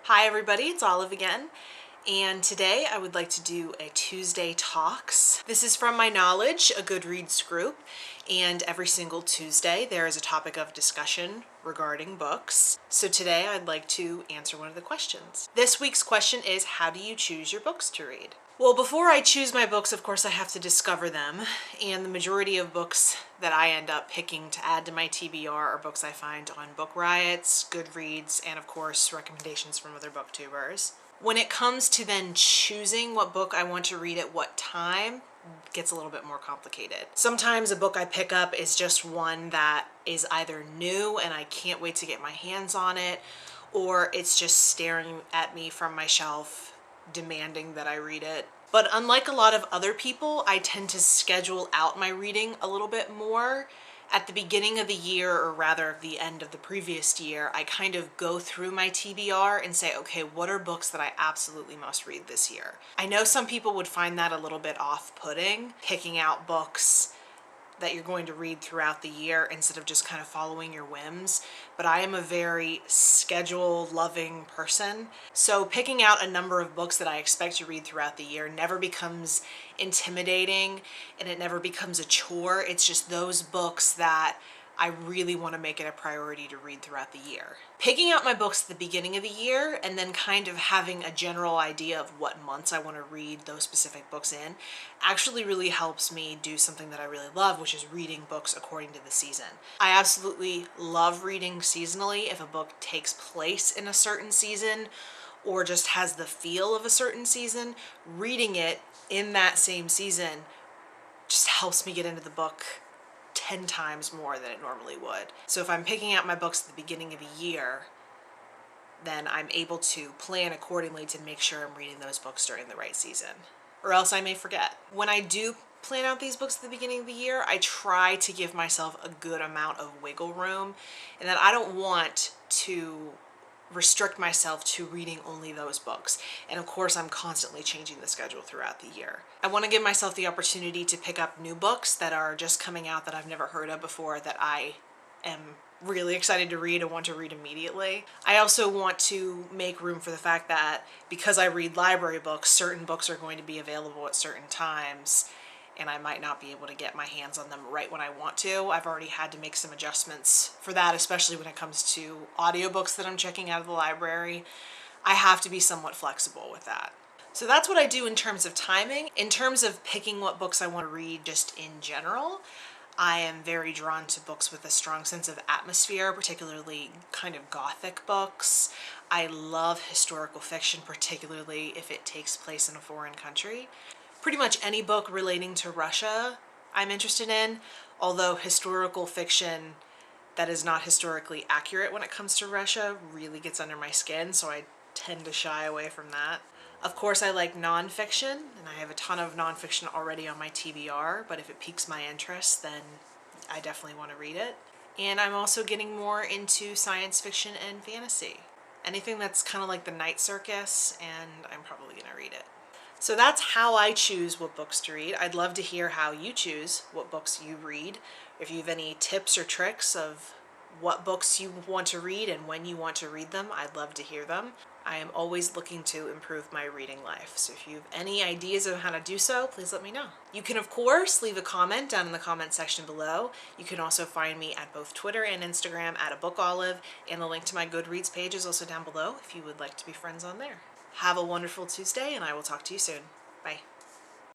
Hi everybody, it's Olive again, and today I would like to do a Tuesday Talks. This is from my Knowledge, a Goodreads group, and every single Tuesday there is a topic of discussion regarding books. So today I'd like to answer one of the questions. This week's question is, how do you choose your books to read? Well, before I choose my books, of course, I have to discover them, and the majority of books that I end up picking to add to my TBR are books I find on Book Riots, Goodreads, and of course, recommendations from other booktubers. When it comes to then choosing what book I want to read at what time, it gets a little bit more complicated. Sometimes a book I pick up is just one that is either new and I can't wait to get my hands on it, or it's just staring at me from my shelf demanding that I read it. But unlike a lot of other people, I tend to schedule out my reading a little bit more. At the beginning of the year, or rather the end of the previous year, I kind of go through my TBR and say, okay, what are books that I absolutely must read this year? I know some people would find that a little bit off-putting, picking out books that you're going to read throughout the year instead of just kind of following your whims, but I am a very schedule-loving person. So picking out a number of books that I expect to read throughout the year never becomes intimidating and it never becomes a chore. It's just those books that I really want to make it a priority to read throughout the year. Picking out my books at the beginning of the year and then kind of having a general idea of what months I want to read those specific books in actually really helps me do something that I really love, which is reading books according to the season. I absolutely love reading seasonally if a book takes place in a certain season or just has the feel of a certain season. Reading it in that same season just helps me get into the book 10 times more than it normally would. So if I'm picking out my books at the beginning of the year, then I'm able to plan accordingly to make sure I'm reading those books during the right season, or else I may forget. When I do plan out these books at the beginning of the year, I try to give myself a good amount of wiggle room, and that I don't want to restrict myself to reading only those books. And of course, I'm constantly changing the schedule throughout the year. I want to give myself the opportunity to pick up new books that are just coming out that I've never heard of before that I am really excited to read and want to read immediately. I also want to make room for the fact that because I read library books, certain books are going to be available at certain times and I might not be able to get my hands on them right when I want to. I've already had to make some adjustments for that, especially when it comes to audiobooks that I'm checking out of the library. I have to be somewhat flexible with that. So that's what I do in terms of timing. In terms of picking what books I want to read just in general, I am very drawn to books with a strong sense of atmosphere, particularly kind of gothic books. I love historical fiction, particularly if it takes place in a foreign country. Pretty much any book relating to Russia I'm interested in, although historical fiction that is not historically accurate when it comes to Russia really gets under my skin, so I tend to shy away from that. Of course, I like nonfiction, and I have a ton of nonfiction already on my TBR, but if it piques my interest, then I definitely want to read it. And I'm also getting more into science fiction and fantasy. Anything that's kind of like the Night Circus, and I'm probably going to read it. So that's how I choose what books to read. I'd love to hear how you choose what books you read. If you have any tips or tricks of what books you want to read and when you want to read them, I'd love to hear them. I am always looking to improve my reading life. So if you have any ideas of how to do so, please let me know. You can, of course, leave a comment down in the comment section below. You can also find me at both Twitter and Instagram at @BookOlive, and the link to my Goodreads page is also down below if you would like to be friends on there. Have a wonderful Tuesday, and I will talk to you soon. Bye.